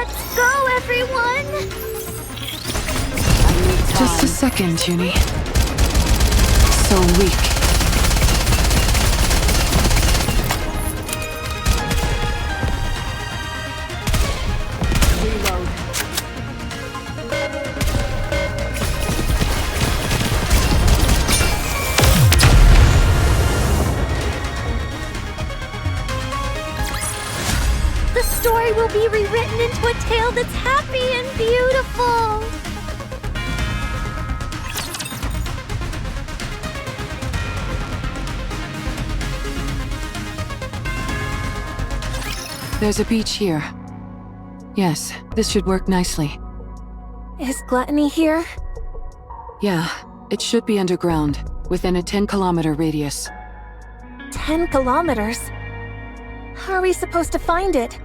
Let's go, everyone! Just a second, Uni. So weak. Reload. The story will be rewritten into a tale that's happy and beautiful! There's a beach here. Yes, this should work nicely. Is Gluttony here? Yeah, it should be underground, within a 10-kilometer radius. 10 kilometers? How are we supposed to find it?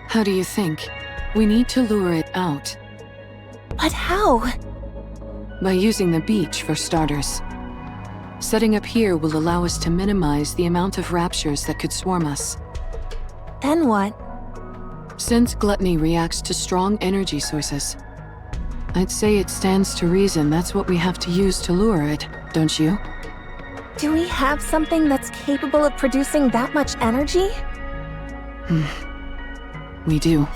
How do you think? We need to lure it out. But how? By using the beach, for starters. Setting up here will allow us to minimize the amount of raptures that could swarm us. Then what? Since Gluttony reacts to strong energy sources, I'd say it stands to reason that's what we have to use to lure it, don't you? Do we have something that's capable of producing that much energy? We do.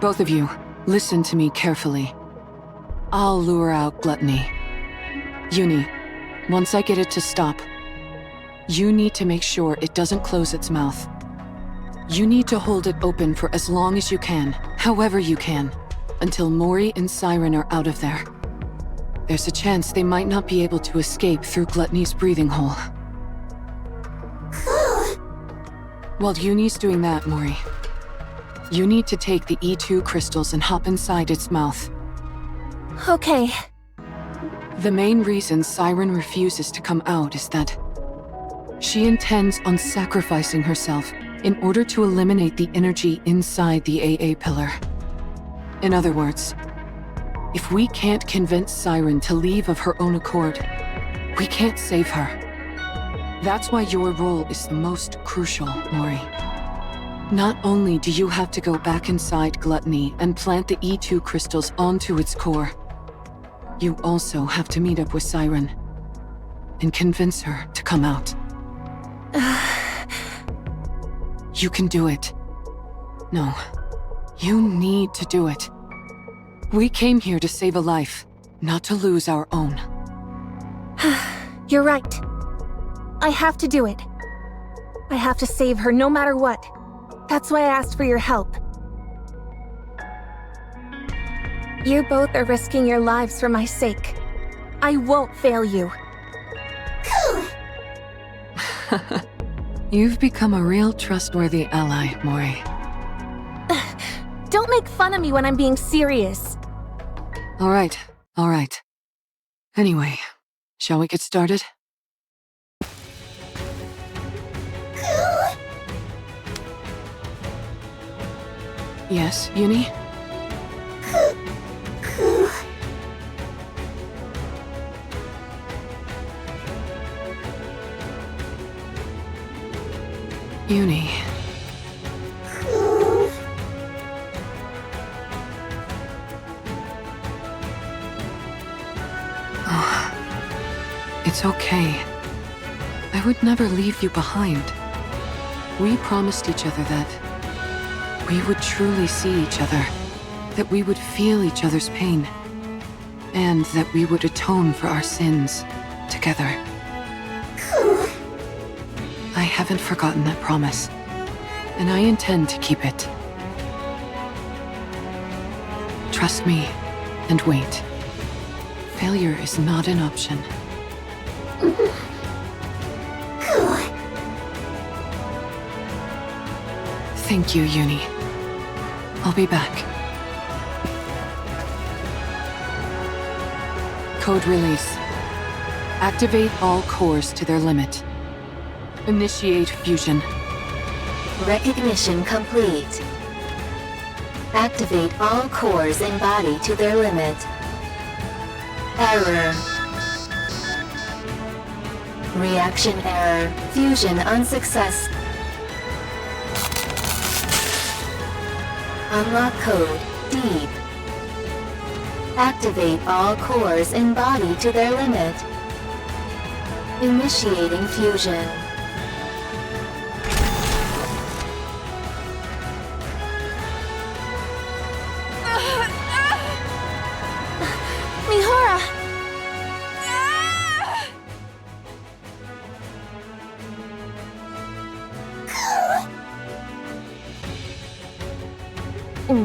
Both of you, listen to me carefully. I'll lure out Gluttony. Uni, once I get it to stop, you need to make sure it doesn't close its mouth. You need to hold it open for as long as you can, however you can, until Mori and Siren are out of there. There's a chance they might not be able to escape through Gluttony's breathing hole. While Uni's doing that, Mori, you need to take the E2 crystals and hop inside its mouth. Okay. The main reason Siren refuses to come out is that she intends on sacrificing herself in order to eliminate the energy inside the AA pillar. In other words, if we can't convince Siren to leave of her own accord, we can't save her. That's why your role is the most crucial, Mori. Not only do you have to go back inside Gluttony and plant the E2 crystals onto its core, you also have to meet up with Siren and convince her to come out. You can do it. No, you need to do it. We came here to save a life, not to lose our own. You're right. I have to do it. I have to save her no matter what. That's why I asked for your help. You both are risking your lives for my sake. I won't fail you. You've become a real trustworthy ally, Mori. Don't make fun of me when I'm being serious. All right. Anyway, shall we get started? Yes, Uni? Uni. Oh, it's okay. I would never leave you behind. We promised each other that we would truly see each other, that we would feel each other's pain, and that we would atone for our sins together. I haven't forgotten that promise, and I intend to keep it. Trust me, and wait. Failure is not an option. Thank you, Uni. I'll be back. Code release. Activate all cores to their limit. Initiate fusion. Recognition complete. Activate all cores in body to their limit. Error. Reaction error. Fusion unsuccess. Unlock code Deep. Activate all cores in body to their limit. Initiating fusion. Mihara!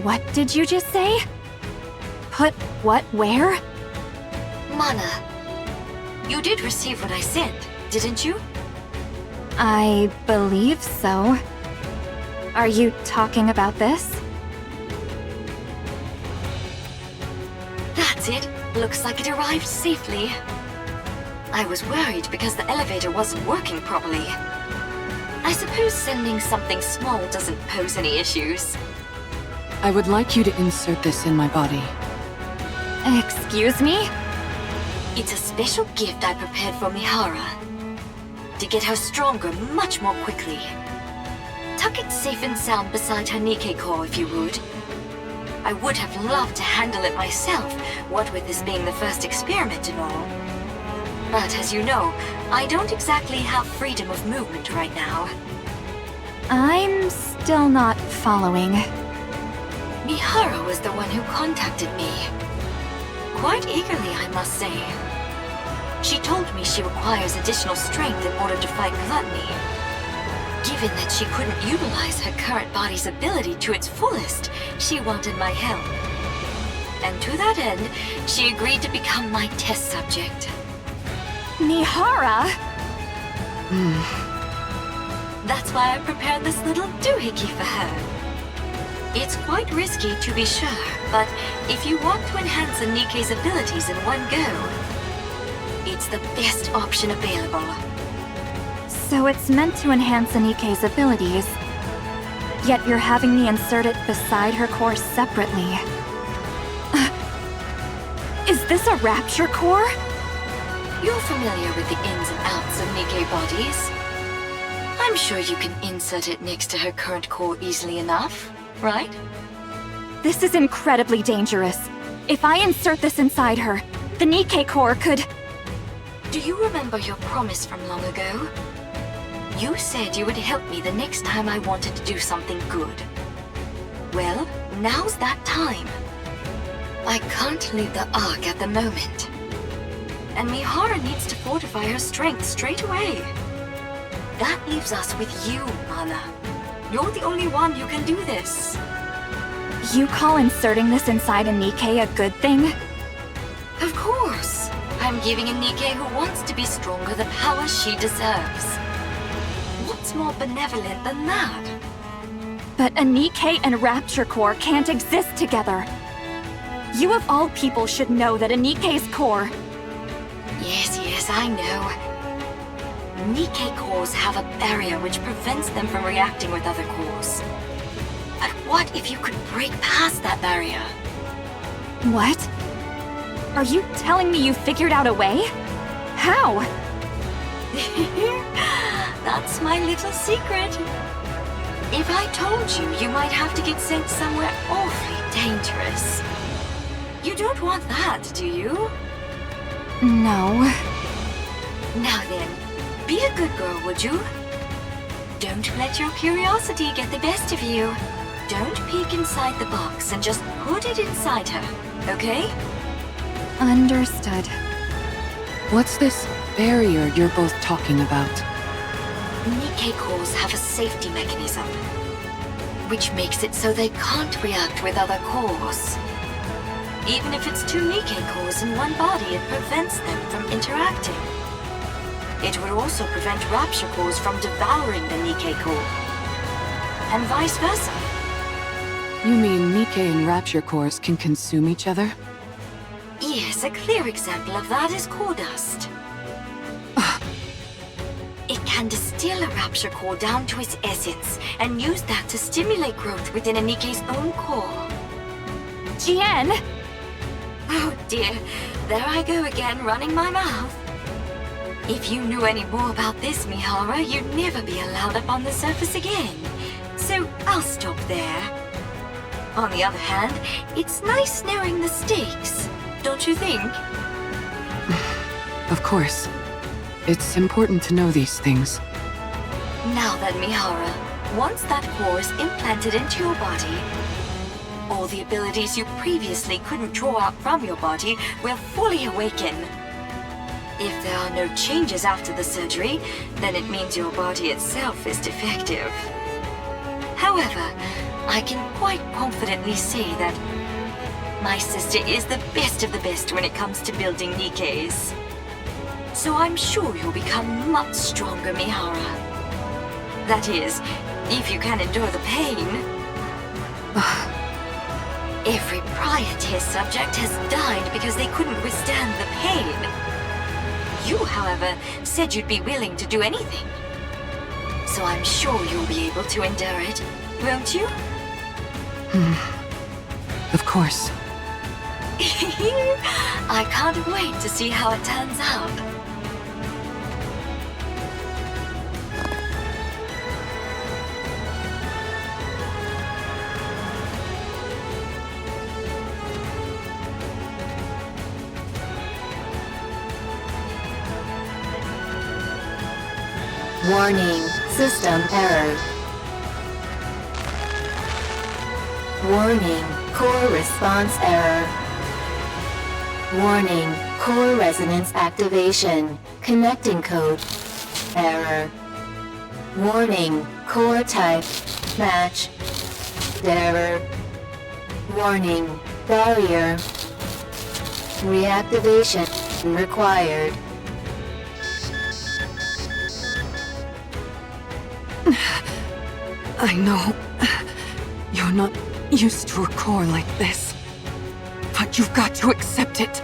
What did you just say? Put what where? Mana, you did receive what I sent, didn't you? I believe so. Are you talking about this? That's it. Looks like it arrived safely. I was worried because the elevator wasn't working properly. I suppose sending something small doesn't pose any issues. I would like you to insert this in my body. Excuse me? It's a special gift I prepared for Mihara. To get her stronger much more quickly. Tuck it safe and sound beside her Nikke core if you would. I would have loved to handle it myself, what with this being the first experiment and all. But as you know, I don't exactly have freedom of movement right now. I'm still not following. Mihara was the one who contacted me. Quite eagerly, I must say. She told me she requires additional strength in order to fight gluttony. Given that she couldn't utilize her current body's ability to its fullest, she wanted my help. And to that end, she agreed to become my test subject. Mihara? That's why I prepared this little doohickey for her. It's quite risky to be sure, but if you want to enhance a Nikke's abilities in one go, it's the best option available. So it's meant to enhance Nikke's abilities, yet you're having me insert it beside her core separately. Is this a rapture core? You're familiar with the ins and outs of Nikke bodies. I'm sure you can insert it next to her current core easily enough, right? This is incredibly dangerous. If I insert this inside her, the Nikke core could... Do you remember your promise from long ago? You said you would help me the next time I wanted to do something good. Well, now's that time. I can't leave the Ark at the moment. And Mihara needs to fortify her strength straight away. That leaves us with you, Mana. You're the only one who can do this. You call inserting this inside a Nikke a good thing? Of course. I'm giving a Nikke who wants to be stronger the power she deserves. What's more benevolent than that? But a Nikke and Rapture Core can't exist together. You of all people should know that a Nikke's core... Yes, I know. Nikke cores have a barrier which prevents them from reacting with other cores. But what if you could break past that barrier? What? Are you telling me you figured out a way? How? That's my little secret. If I told you, you might have to get sent somewhere awfully dangerous. You don't want that, do you? No. Now then, be a good girl, would you? Don't let your curiosity get the best of you. Don't peek inside the box and just put it inside her, okay? Understood. What's this barrier you're both talking about? Nikke cores have a safety mechanism, which makes it so they can't react with other cores. Even if it's two Nikke cores in one body, it prevents them from interacting. It would also prevent Rapture cores from devouring the Nikke core, and vice versa. You mean Nikke and Rapture cores can consume each other? Yes, a clear example of that is core dust. It can distill a Rapture core down to its essence, and use that to stimulate growth within a Nikke's own core. Jien! Oh dear, there I go again, running my mouth. If you knew any more about this, Mihara, you'd never be allowed up on the surface again. So I'll stop there. On the other hand, it's nice knowing the stakes, don't you think? Of course. It's important to know these things. Now then, Mihara, once that core is implanted into your body, all the abilities you previously couldn't draw out from your body will fully awaken. If there are no changes after the surgery, then it means your body itself is defective. However, I can quite confidently say that my sister is the best of the best when it comes to building Nikkes. So I'm sure you'll become much stronger, Mihara. That is, if you can endure the pain. Every prior test subject has died because they couldn't withstand the pain. You, however, said you'd be willing to do anything. So I'm sure you'll be able to endure it, won't you? Of course. I can't wait to see how it turns out. Warning, system error. Warning, core response error. Warning, core resonance activation. Connecting code error. Warning, core type match error. Warning, barrier reactivation required. I know you're not used to a core like this, but you've got to accept it.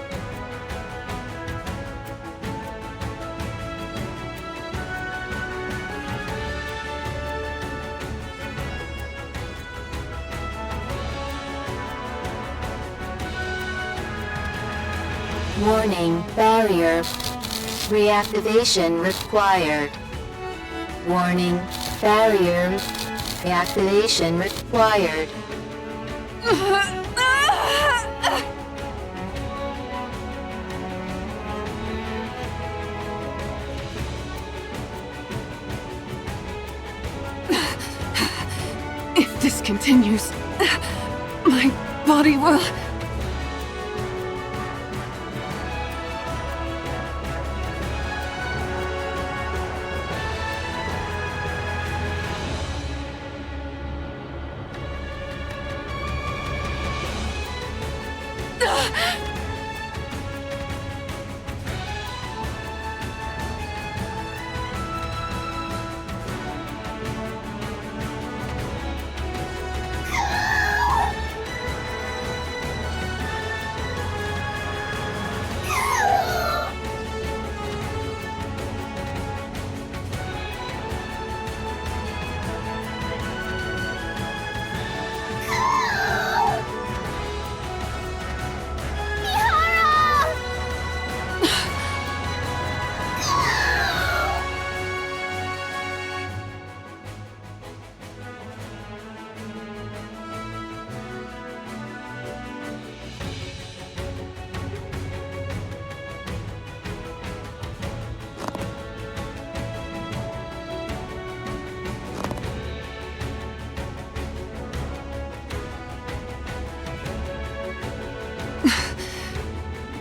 Warning, barrier reactivation required. Warning, barrier reactivation required. If this continues, my body will...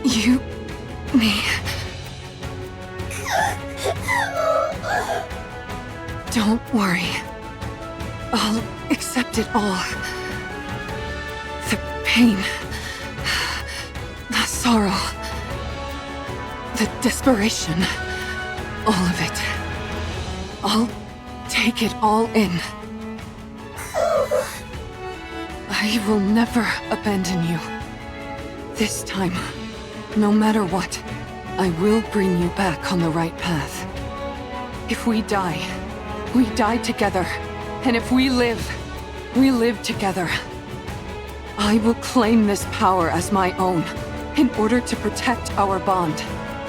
You... me... Don't worry. I'll accept it all. The pain... the sorrow... the desperation... all of it. I'll take it all in. I will never abandon you. This time, no matter what, I will bring you back on the right path. If we die together. And if we live together. I will claim this power as my own, in order to protect our bond,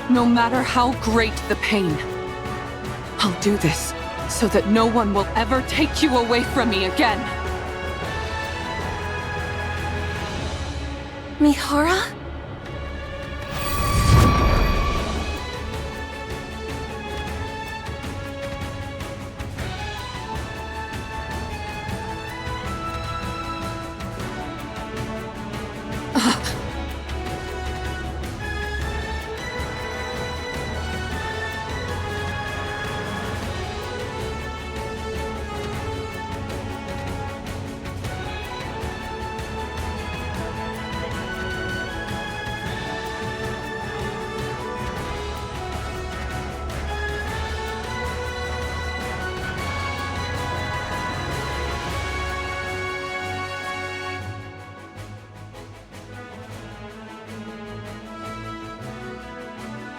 no matter how great the pain. I'll do this, so that no one will ever take you away from me again. Mihara?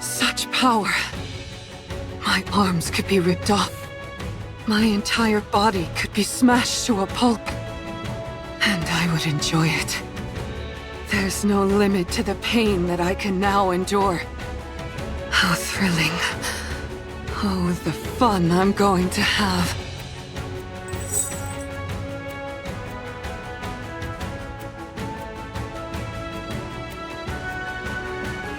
Such power. My arms could be ripped off. My entire body could be smashed to a pulp. And I would enjoy it. There's no limit to the pain that I can now endure. How thrilling. Oh, the fun I'm going to have.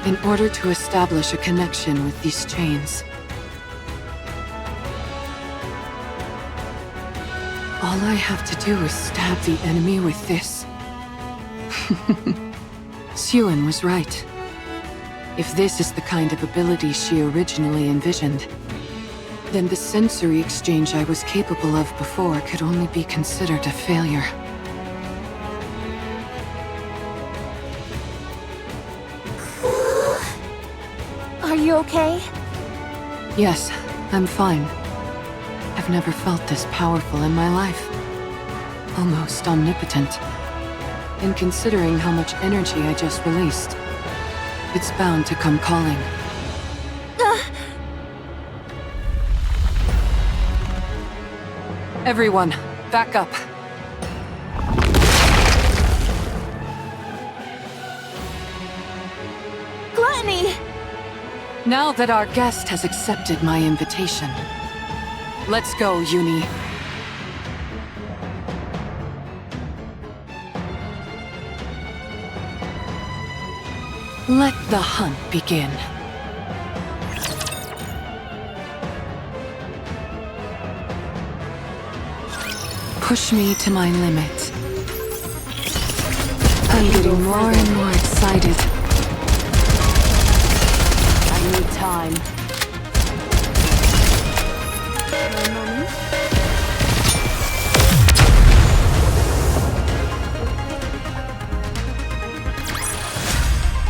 In order to establish a connection with these chains, all I have to do is stab the enemy with this. Suen was right. If this is the kind of ability she originally envisioned, then the sensory exchange I was capable of before could only be considered a failure. Are you okay? Yes, I'm fine. I've never felt this powerful in my life. Almost omnipotent. And considering how much energy I just released, it's bound to come calling. Everyone, back up. Gluttony! Now that our guest has accepted my invitation, let's go, Uni. Let the hunt begin. Push me to my limit. I'm getting more and more excited. I need time.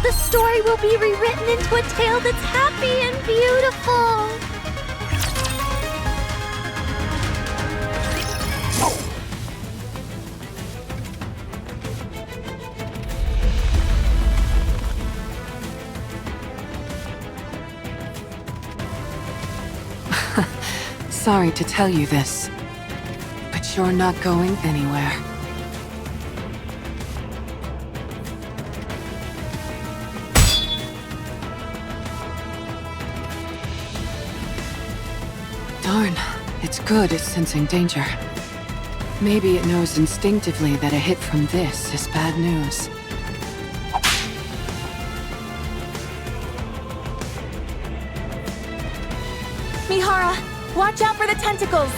The story will be rewritten into a tale that's happy and beautiful! Sorry to tell you this, but you're not going anywhere. Darn, it's good at sensing danger. Maybe it knows instinctively that a hit from this is bad news. Mihara, watch out for the tentacles!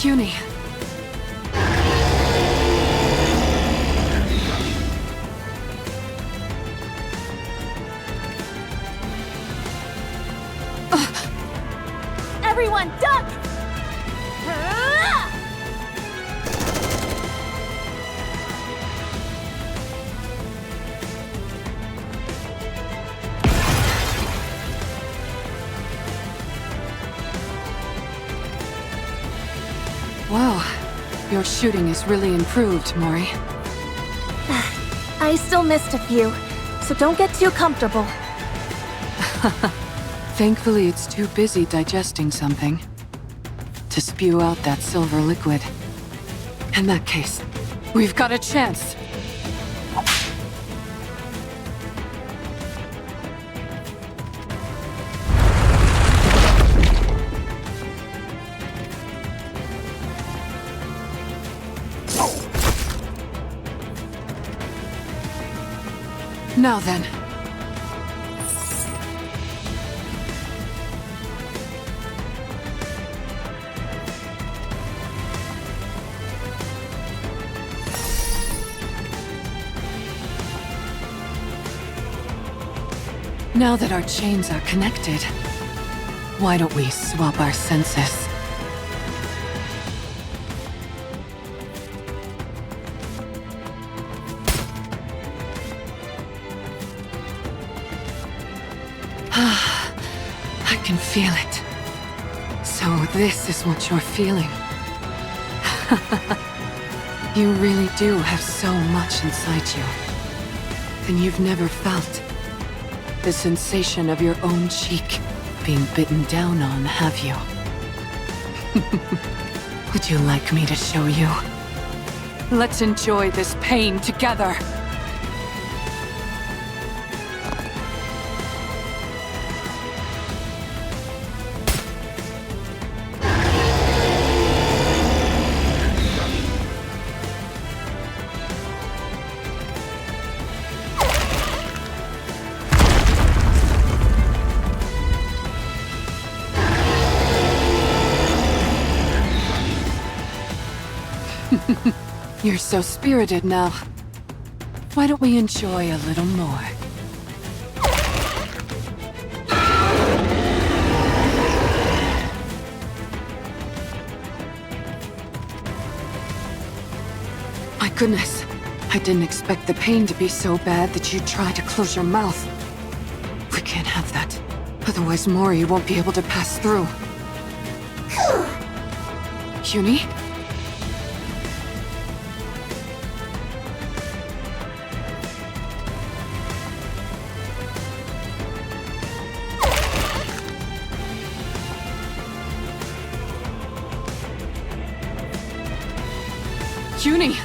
Uni. Everyone, duck! Wow, your shooting is really improved, Mori. I still missed a few, so don't get too comfortable. Thankfully, it's too busy digesting something. to spew out that silver liquid. In that case, we've got a chance. Now then. Now that our chains are connected, why don't we swap our senses? I can feel it. So this is what you're feeling. You really do have so much inside you. And you've never felt the sensation of your own cheek being bitten down on, have you? Would you like me to show you? Let's enjoy this pain together. You're so spirited now. Why don't we enjoy a little more? My goodness, I didn't expect the pain to be so bad that you'd try to close your mouth. We can't have that. Otherwise Mori won't be able to pass through. Uni? Uni!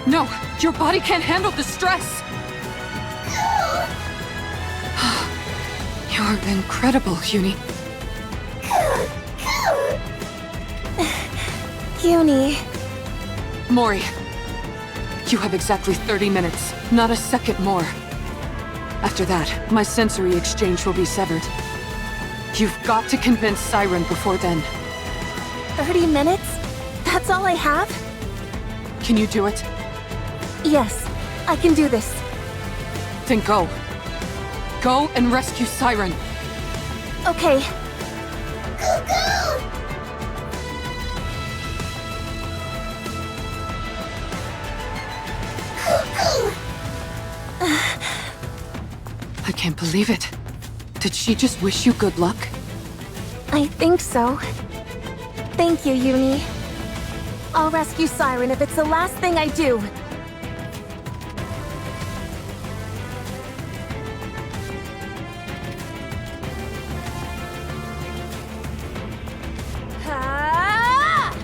No! Your body can't handle the stress! You're incredible, Uni. Uni. Mori, you have exactly 30 minutes, not a second more. After that, my sensory exchange will be severed. You've got to convince Siren before then. 30 minutes? That's all I have? Can you do it? Yes, I can do this. Then go. Go and rescue Siren. Okay. I can't believe it. Did she just wish you good luck? I think so. Thank you, Uni. I'll rescue Siren if it's the last thing I do. Ah!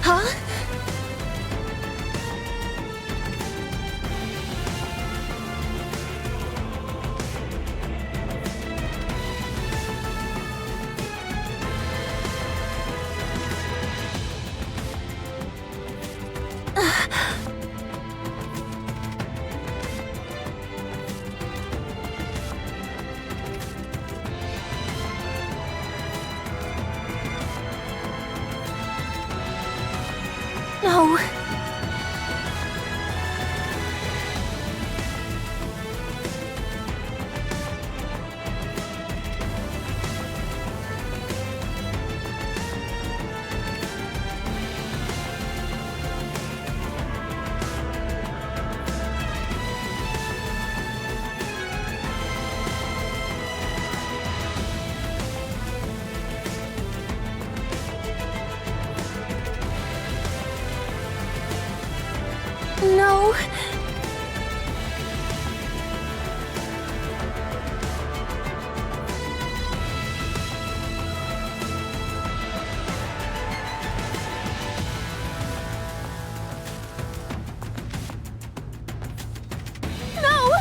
Huh? No. No! No!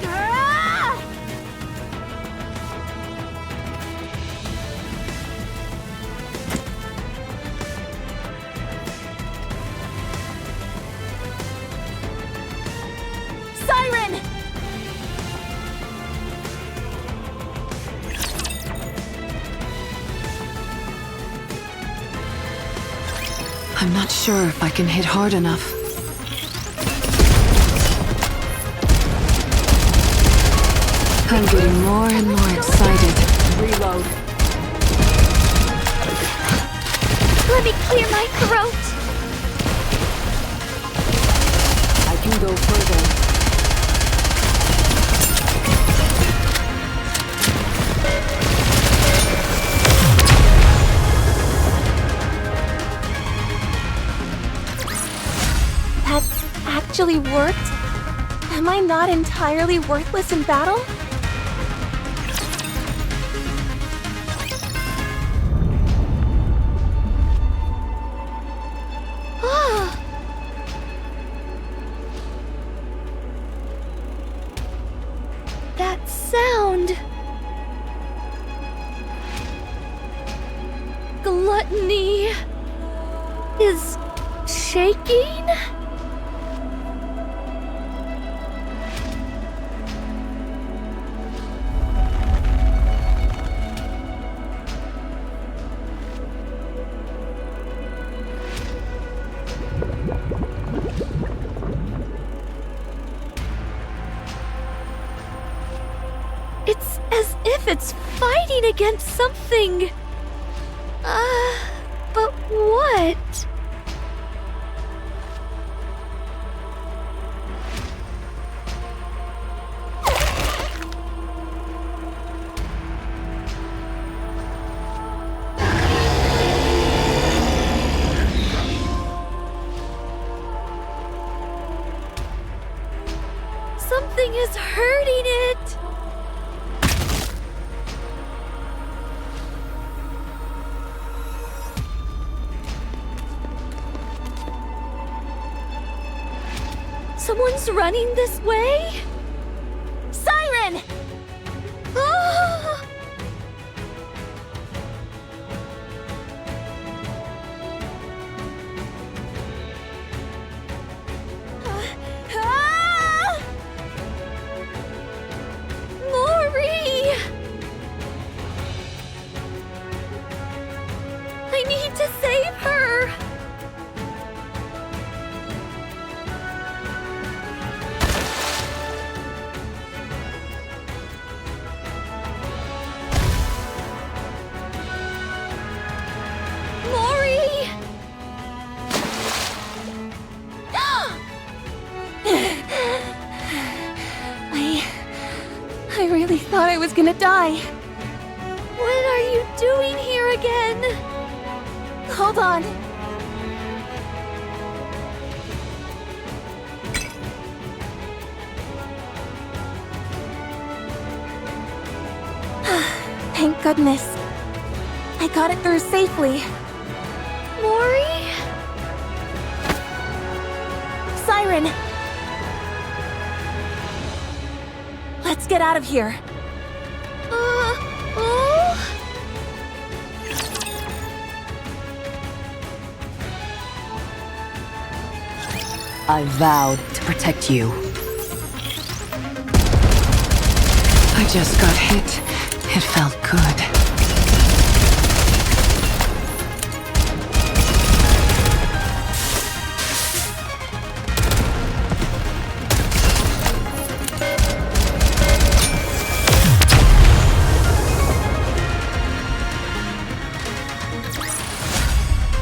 Ah! Siren! I'm not sure if I can hit hard enough. I'm getting more and more excited. Reload. Let me clear my throat! I can go further. That actually worked? Am I not entirely worthless in battle? Ah! That sound... Gluttony... is... shaking? It's as if it's fighting against something. But what? Something is hurting it. Someone's running this way? Siren! Ah! Ah! Mori! I need to save her! Mori! I really thought I was gonna die. What are you doing here again? Hold on. Thank goodness. I got it through safely. Mori? Siren! Let's get out of here. Oh? I vowed to protect you. I just got hit. It felt good.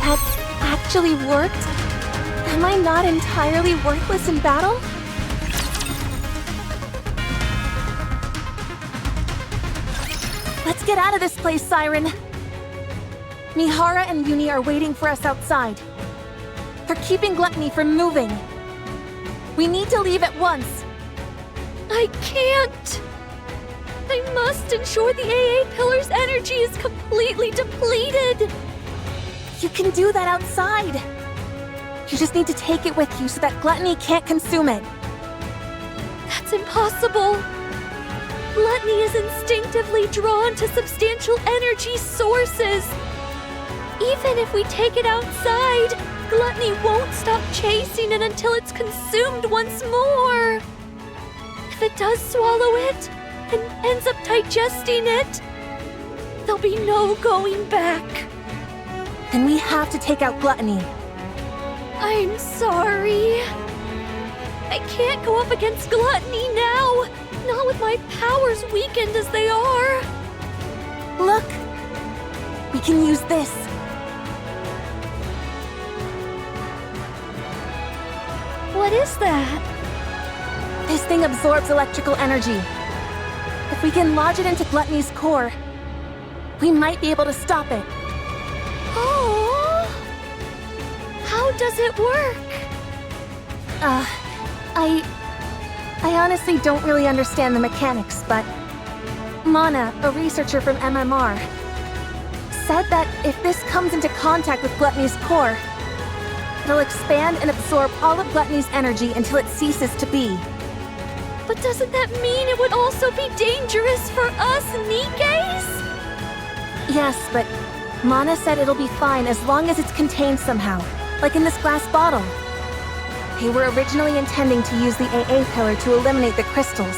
That actually worked? Am I not entirely worthless in battle? Let's get out of this place, Siren! Mihara and Uni are waiting for us outside. They're keeping Gluttony from moving. We need to leave at once. I can't! I must ensure the AA Pillar's energy is completely depleted! You can do that outside. You just need to take it with you so that Gluttony can't consume it. That's impossible! Gluttony is instinctively drawn to substantial energy sources. Even if we take it outside, Gluttony won't stop chasing it until it's consumed once more. If it does swallow it, and ends up digesting it, there'll be no going back. Then we have to take out Gluttony. I'm sorry. I can't go up against Gluttony now, not with my powers weakened as they are. Look! We can use this. What is that? This thing absorbs electrical energy. If we can lodge it into Gluttony's core, we might be able to stop it. Oh! How does it work? I honestly don't really understand the mechanics, but Mana, a researcher from MMR, said that if this comes into contact with Gluttony's core, it'll expand and absorb all of Gluttony's energy until it ceases to be. But doesn't that mean it would also be dangerous for us Nikkes? Yes, but Mana said it'll be fine as long as it's contained somehow, like in this glass bottle. They were originally intending to use the AA pillar to eliminate the crystals,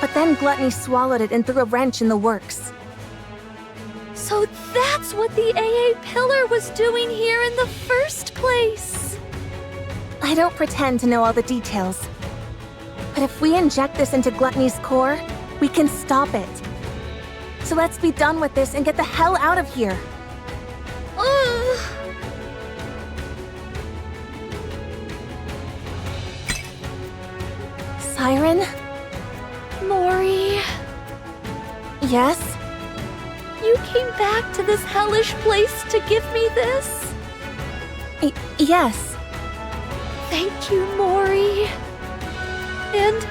but then Gluttony swallowed it and threw a wrench in the works. So that's what the AA pillar was doing here in the first place. I don't pretend to know all the details, but if we inject this into Gluttony's core, we can stop it. So let's be done with this and get the hell out of here. Ugh. Siren? Mori, Yes? you came back to this hellish place to give me this? Yes. Thank you, Mori. And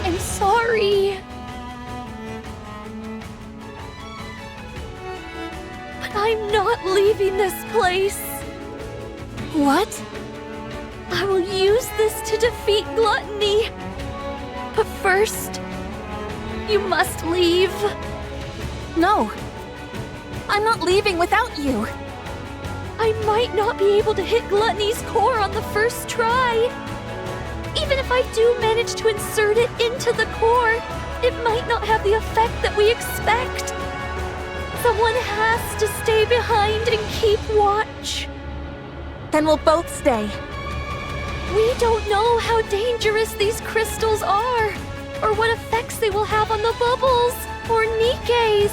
I'm sorry. But I'm not leaving this place. What? I will use this to defeat Gluttony. But first, you must leave. No. I'm not leaving without you. I might not be able to hit Gluttony's core on the first try. Even if I do manage to insert it into the core, it might not have the effect that we expect. Someone has to stay behind and keep watch. Then we'll both stay. We don't know how dangerous these crystals are, or what effects they will have on the bubbles, or Nikkes.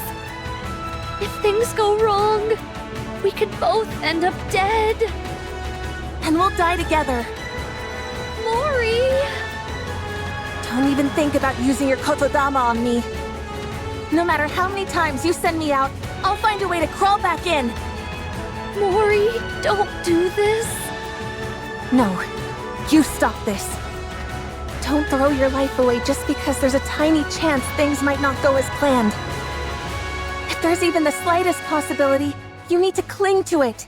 If things go wrong, we could both end up dead. And we'll die together. Mori! Don't even think about using your Kotodama on me. No matter how many times you send me out, I'll find a way to crawl back in. Mori, don't do this. No, you stop this. Don't throw your life away just because there's a tiny chance things might not go as planned. If there's even the slightest possibility, you need to cling to it.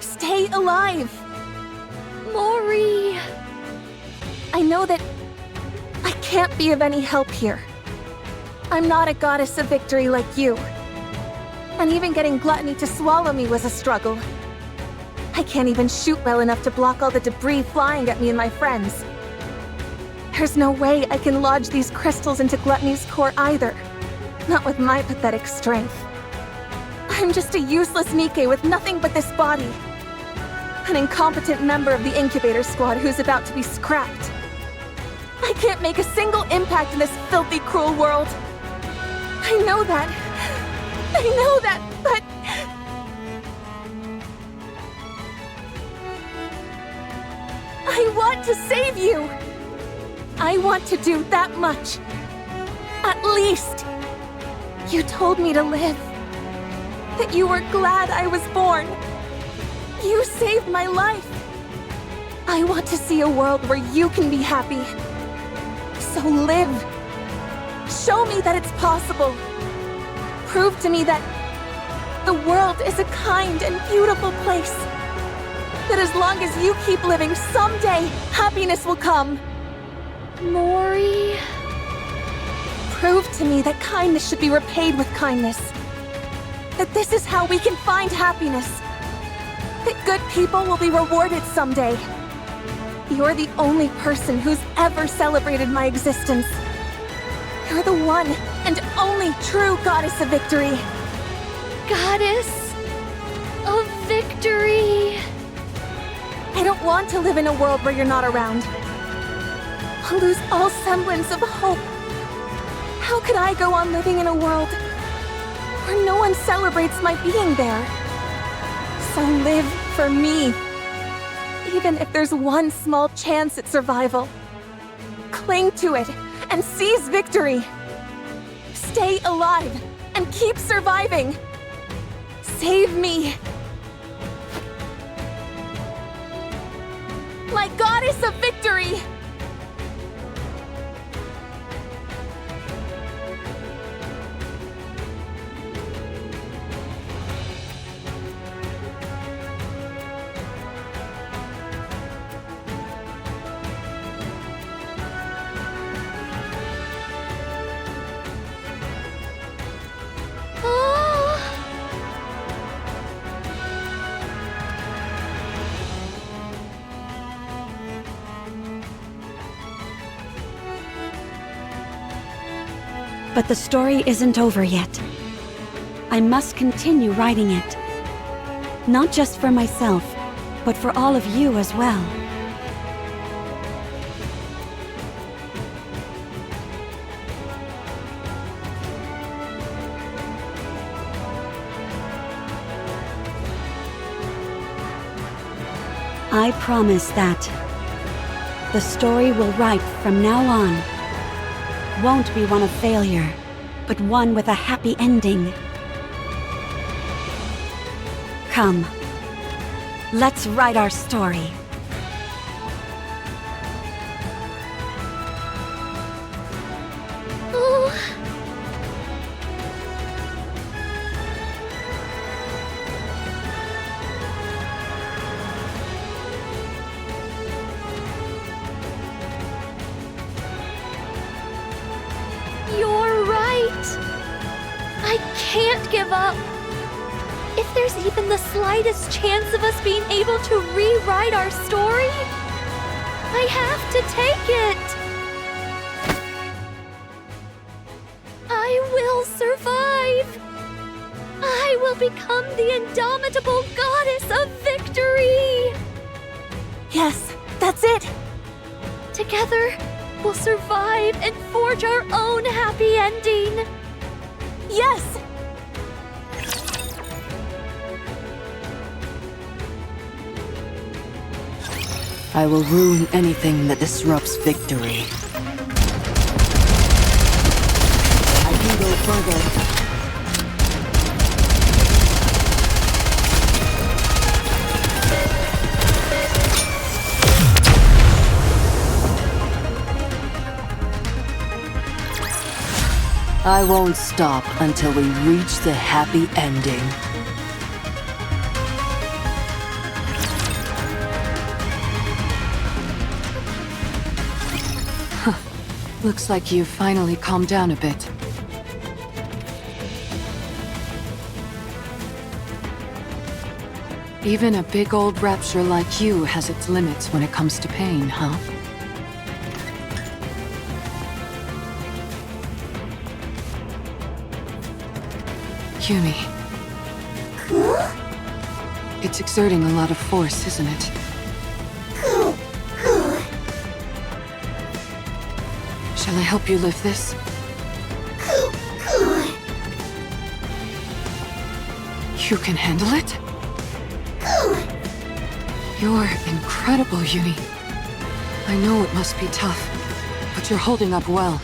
Stay alive. Mori! I know that I can't be of any help here. I'm not a goddess of victory like you. And even getting Gluttony to swallow me was a struggle. I can't even shoot well enough to block all the debris flying at me and my friends. There's no way I can lodge these crystals into Gluttony's core either. Not with my pathetic strength. I'm just a useless Nikke with nothing but this body. An incompetent member of the incubator squad who's about to be scrapped. I can't make a single impact in this filthy, cruel world. I know that. I want to save you! I want to do that much. At least. You told me to live. That you were glad I was born. You saved my life. I want to see a world where you can be happy. So live. Show me that it's possible. Prove to me that the world is a kind and beautiful place. That as long as you keep living, someday happiness will come. Mori... Prove to me that kindness should be repaid with kindness. That this is how we can find happiness. That good people will be rewarded someday. You're the only person who's ever celebrated my existence. You're the one and only true goddess of victory. Goddess of victory. I don't want to live in a world where you're not around. I'll lose all semblance of hope. How could I go on living in a world where no one celebrates my being there? So live for me. Even if there's one small chance at survival. Cling to it and seize victory. Stay alive and keep surviving. Save me. My goddess of victory! But the story isn't over yet. I must continue writing it. Not just for myself, but for all of you as well. I promise that the story we'll write from now on won't be one of failure, but one with a happy ending. Come, let's write our story. Oh. You're right. I can't give up. If there's even the slightest chance of us being able to rewrite our story, I have to take it. I will survive. I will become the indomitable goddess of victory. Yes, that's it! Together, we'll survive and forge our own happy ending. Yes! I will ruin anything that disrupts victory. I can go further. I won't stop until we reach the happy ending. Looks like you've finally calmed down a bit. Even a big old rapture like you has its limits when it comes to pain, huh? Yumi. It's exerting a lot of force, isn't it? Shall I help you lift this? You can handle it? You're incredible, Yumi. I know it must be tough, but you're holding up well.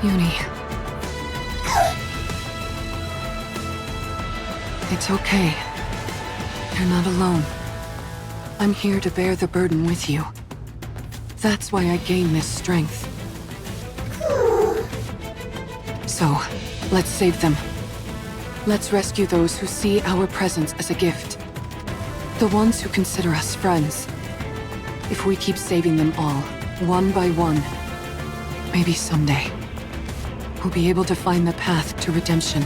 Uni. It's okay. You're not alone. I'm here to bear the burden with you. That's why I gain this strength. So, let's save them. Let's rescue those who see our presence as a gift. The ones who consider us friends. If we keep saving them all, one by one, maybe someday, we'll be able to find the path to redemption.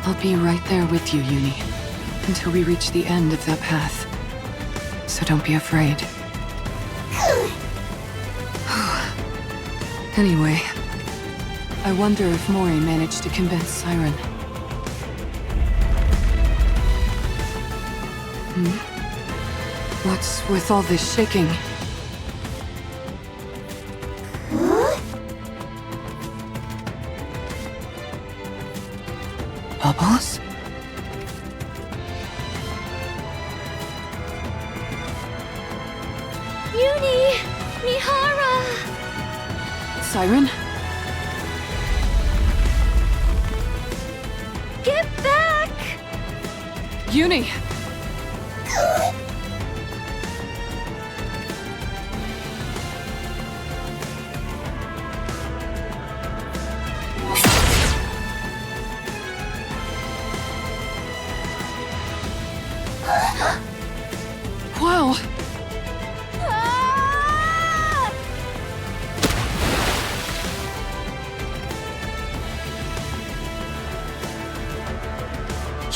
I'll be right there with you, Uni, until we reach the end of that path. So don't be afraid. Anyway, I wonder if Mori managed to convince Siren. What's with all this shaking? Bubbles? Uni! Mihara! Siren? Get back! Uni! Wow!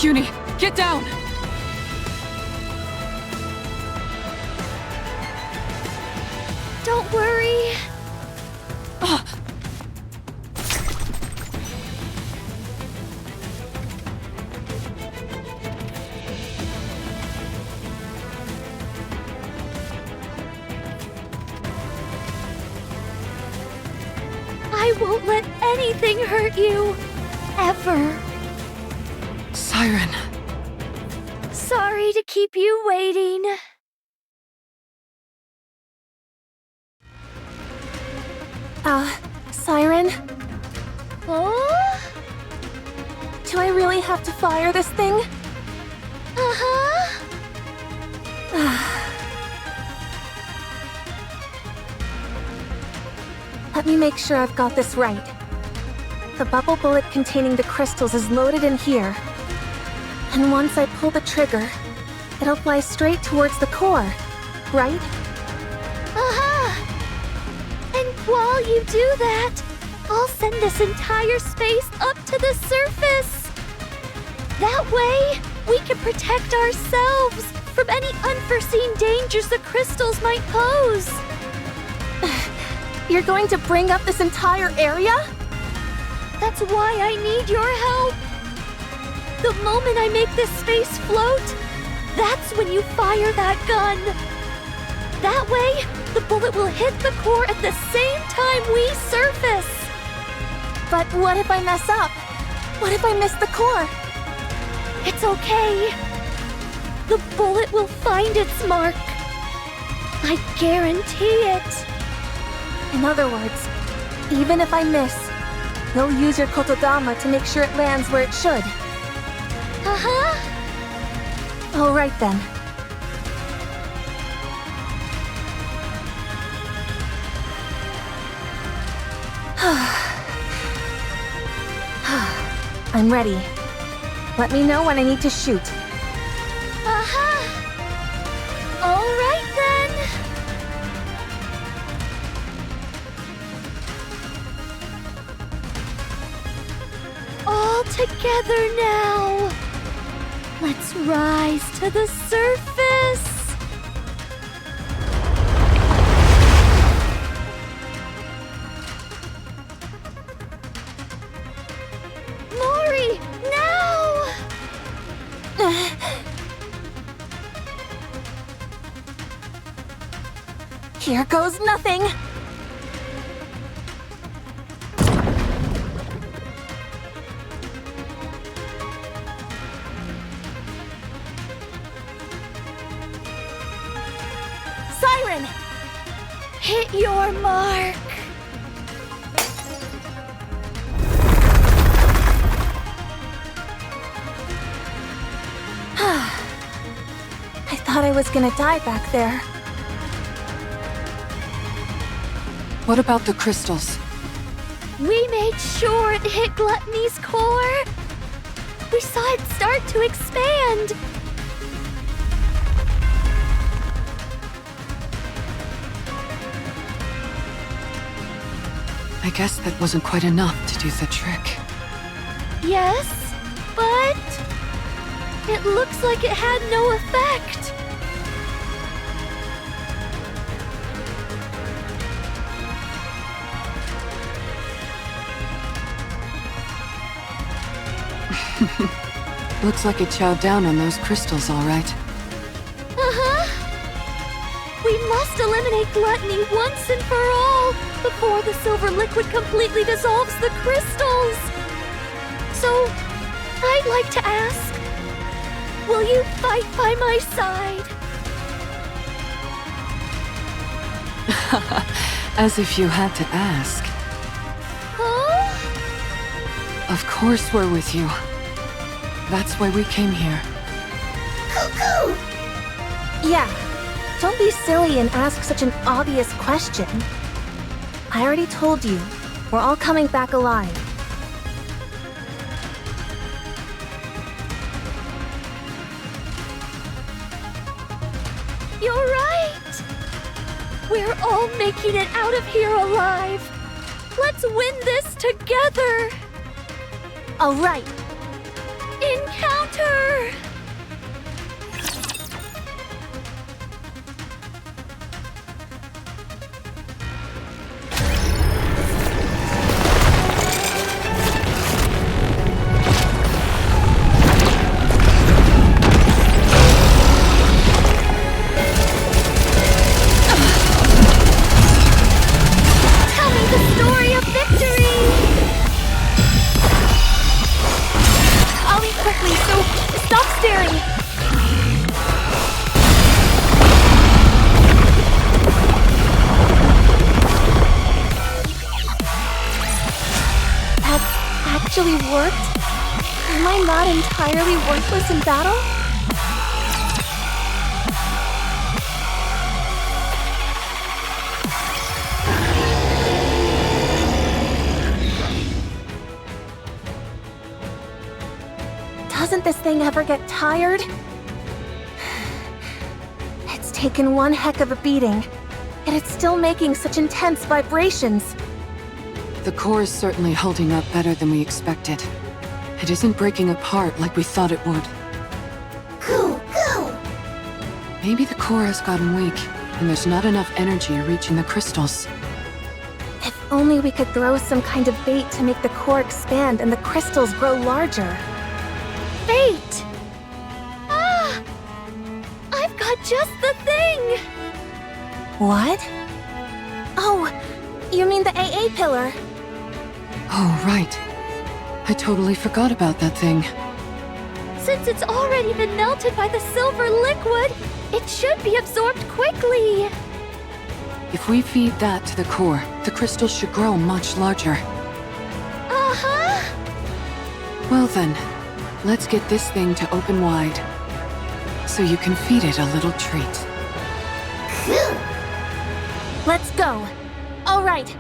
Uni, get down! Don't worry. I won't let anything hurt you. Ever. Siren. Sorry to keep you waiting. Siren? Oh? Do I really have to fire this thing? Uh-huh. Let me make sure I've got this right. The bubble bullet containing the crystals is loaded in here. And once I pull the trigger, it'll fly straight towards the core, right? Uh-huh. And while you do that, I'll send this entire space up to the surface. That way, we can protect ourselves from any unforeseen dangers the crystals might pose. You're going to bring up this entire area? That's why I need your help. The moment I make this space float, that's when you fire that gun. That way, the bullet will hit the core at the same time we surface. But what if I mess up? What if I miss the core? It's okay. The bullet will find its mark. I guarantee it. In other words, even if I miss, you'll use your kotodama to make sure it lands where it should. Uh-huh. All right then. I'm ready. Let me know when I need to shoot. Aha! All right then. All together now. Let's rise to the surface. Mori, now! Here goes nothing! Siren! Hit your mark. I thought I was gonna die back there. What about the crystals? We made sure it hit Gluttony's core. We saw it start to expand. I guess that wasn't quite enough to do the trick. Yes, but it looks like it had no effect. Looks like it chowed down on those crystals, all right. Uh-huh. We must eliminate Gluttony once and for all before the silver liquid completely dissolves the crystals. So, I'd like to ask, will you fight by my side? As if you had to ask. Huh? Of course we're with you. That's why we came here. Cuckoo! Yeah, don't be silly and ask such an obvious question. I already told you, we're all coming back alive. You're right! We're all making it out of here alive! Let's win this together! All right. Encounter! Tell me the story of victory! I'll eat quickly, so stop staring! That actually worked? Am I not entirely worthless in battle? Doesn't this thing ever get tired? It's taken one heck of a beating, yet it's still making such intense vibrations. The core is certainly holding up better than we expected. It isn't breaking apart like we thought it would. Go, go! Maybe the core has gotten weak, and there's not enough energy reaching the crystals. If only we could throw some kind of bait to make the core expand and the crystals grow larger. Fate! Ah! I've got just the thing! What? Oh, you mean the AA pillar? Oh, right. I totally forgot about that thing. Since it's already been melted by the silver liquid, it should be absorbed quickly. If we feed that to the core, the crystals should grow much larger. Uh-huh! Well then, let's get this thing to open wide. So you can feed it a little treat. Let's go. All right.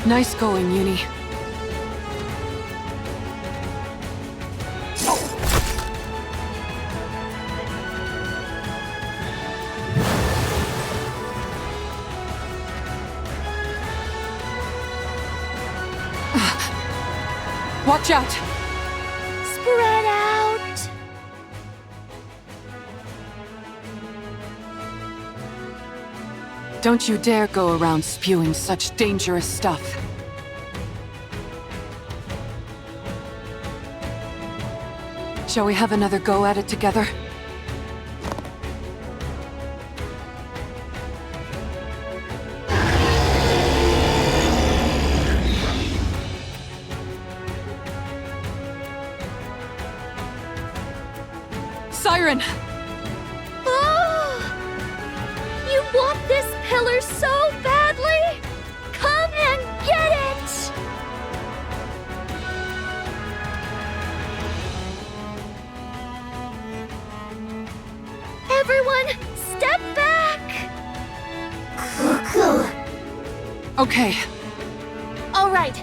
Nice going, Uni. Watch out! Spread out! Don't you dare go around spewing such dangerous stuff. Shall we have another go at it together? Siren! Oh! You want this pillar so badly? Come and get it! Everyone, step back! Okay, All right.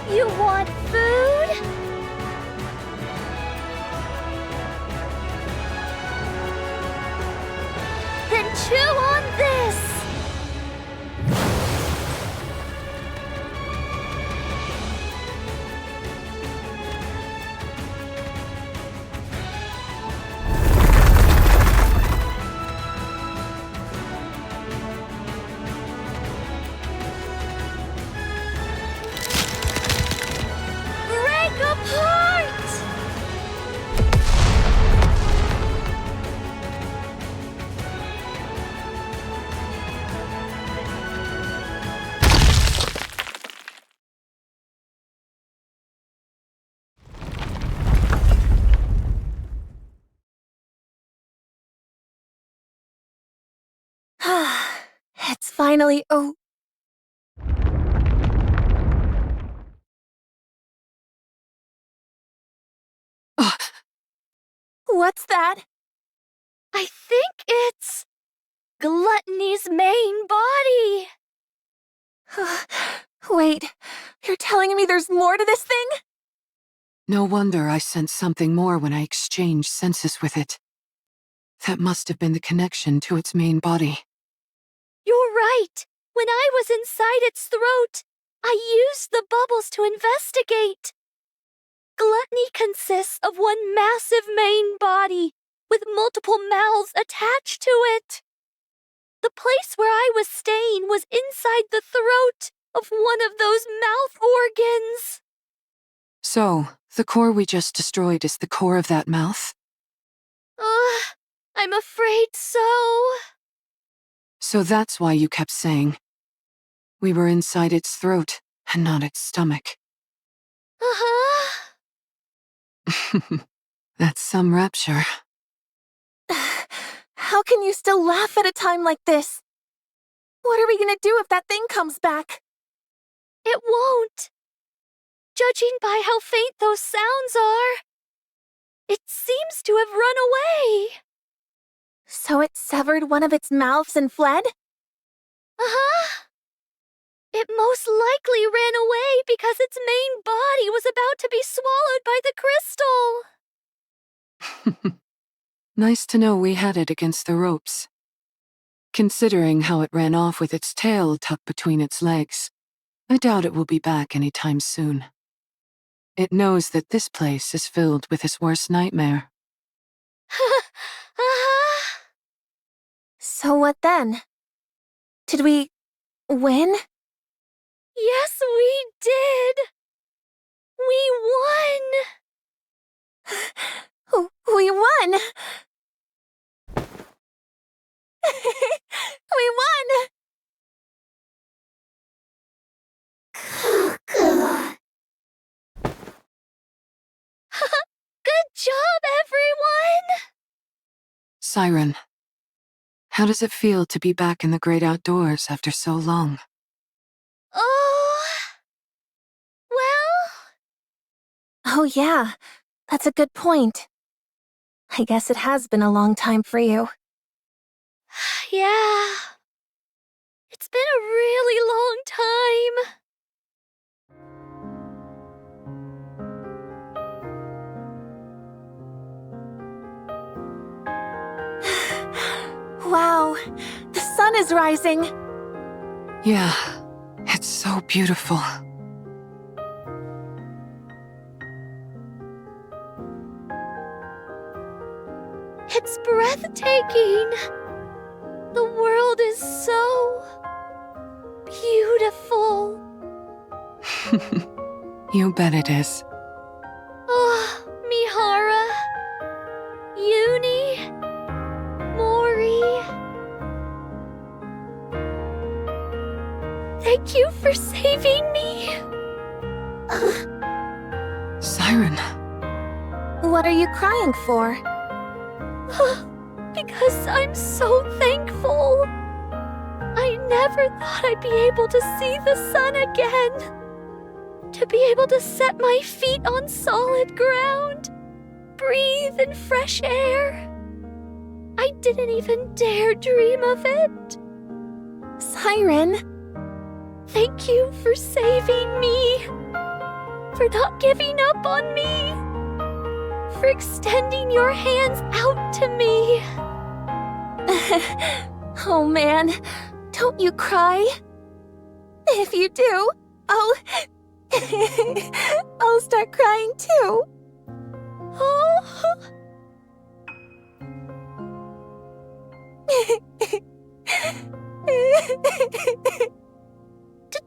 You want food? Then chew on this! Break apart! It's finally What's that? I think it's Gluttony's main body. Wait, you're telling me there's more to this thing? no wonder I sensed something more when I exchanged senses with it. That must have been the connection to its main body. You're right. When I was inside its throat, I used the bubbles to investigate. Gluttony consists of one massive main body with multiple mouths attached to it. The place where I was staying was inside the throat of one of those mouth organs. So, the core we just destroyed is the core of that mouth? I'm afraid so. So that's why you kept saying we were inside its throat and not its stomach. Uh-huh. That's some rapture. How can you still laugh at a time like this? What are we gonna do if that thing comes back? It won't. Judging by how faint those sounds are, it seems to have run away. So it severed one of its mouths and fled? Uh-huh. It most likely ran away because its main body was about to be swallowed by the crystal. Nice to know we had it against the ropes. Considering how it ran off with its tail tucked between its legs, I doubt it will be back anytime soon. It knows that this place is filled with its worst nightmare. Uh-huh. So what then? Did we win? Yes, we did. We won. We won! We won! Good job, everyone. Siren, how does it feel to be back in the great outdoors after so long? Oh, Oh yeah, that's a good point. I guess it has been a long time for you. Yeah. It's been a really long time. Wow, the sun is rising. Yeah, it's so beautiful. It's breathtaking. The world is so beautiful. You bet it is. Oh, Mihara, Uni, Mori. Thank you for saving me. Siren, What are you crying for? Because I'm so thankful. I never thought I'd be able to see the sun again. To be able to set my feet on solid ground. Breathe in fresh air. I didn't even dare dream of it. Siren, Thank you for saving me. For not giving up on me. For extending your hands out to me. oh man, don't you cry? If you do, I'll start crying too. Oh.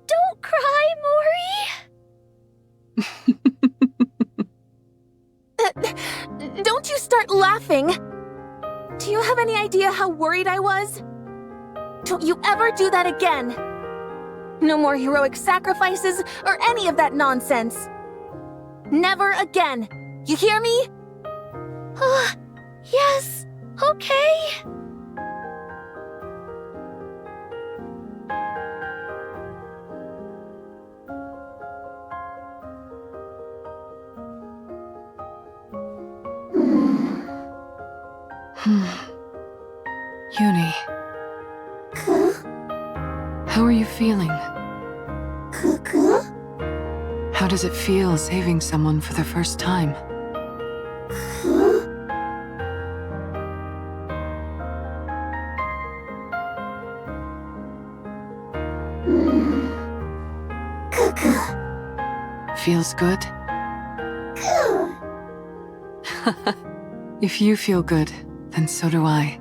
Don't cry, Mori. Don't you start laughing. Do you have any idea how worried I was? Don't you ever do that again. No more heroic sacrifices or any of that nonsense. Never again. You hear me? Yes, okay. Uni. How are you feeling? How does it feel saving someone for the first time? Feels good? If you feel good, then so do I.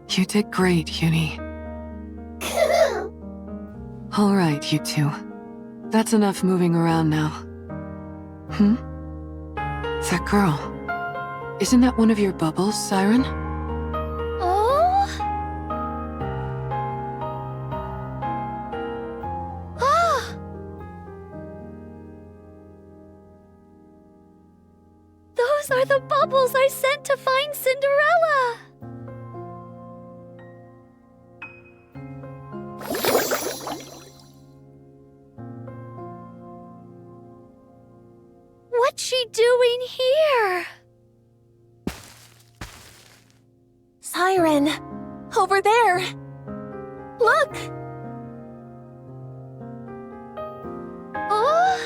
You did great, Uni. All right, you two. That's enough moving around now. That girl. Isn't that one of your bubbles, Siren? Oh? Ah! Those are the bubbles I sent to find Cinderella! What's she doing here? Siren, over there. Look. Oh?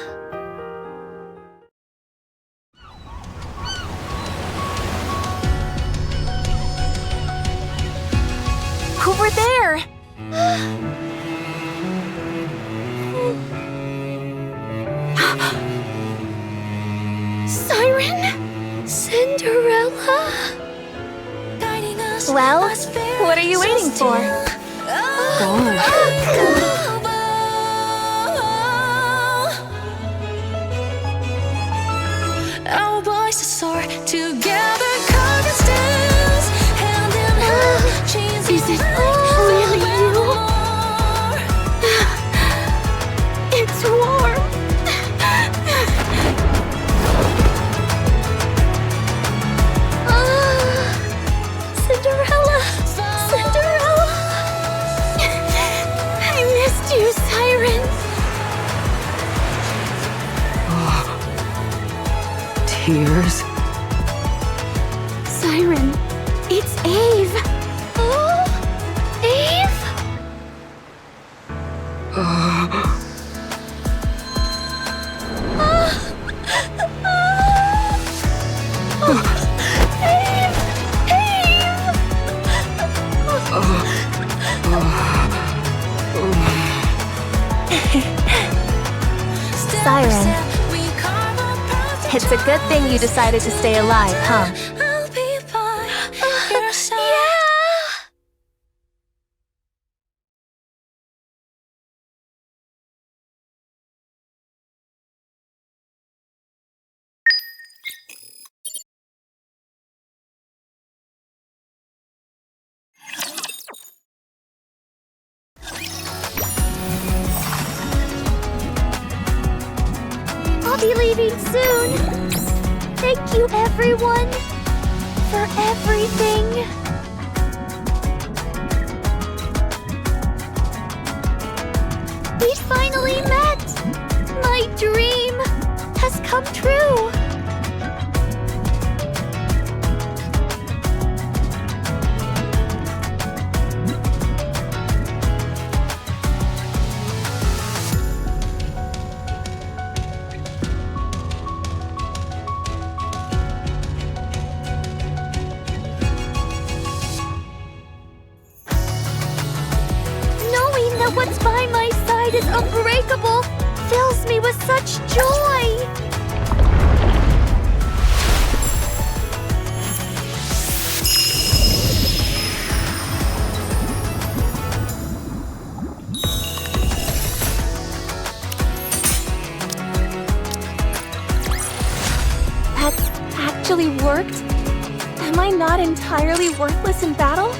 Over there. Siren? Cinderella? Well, what are you waiting for? Go on. Our voices soar together, carving stems, hand in hand, chains Is it really you? It's warm. Cinderella! Cinderella! I missed you, Siren. Siren, it's Ave! Oh, Eve? Siren, it's a good thing you decided to stay alive, huh? I'll be by your side. I'll be leaving soon. Thank you, everyone, for everything. We finally met. My dream has come true. Knowing that what's by my side is unbreakable fills me with such joy. That's actually worked? Am I not entirely worthless in battle?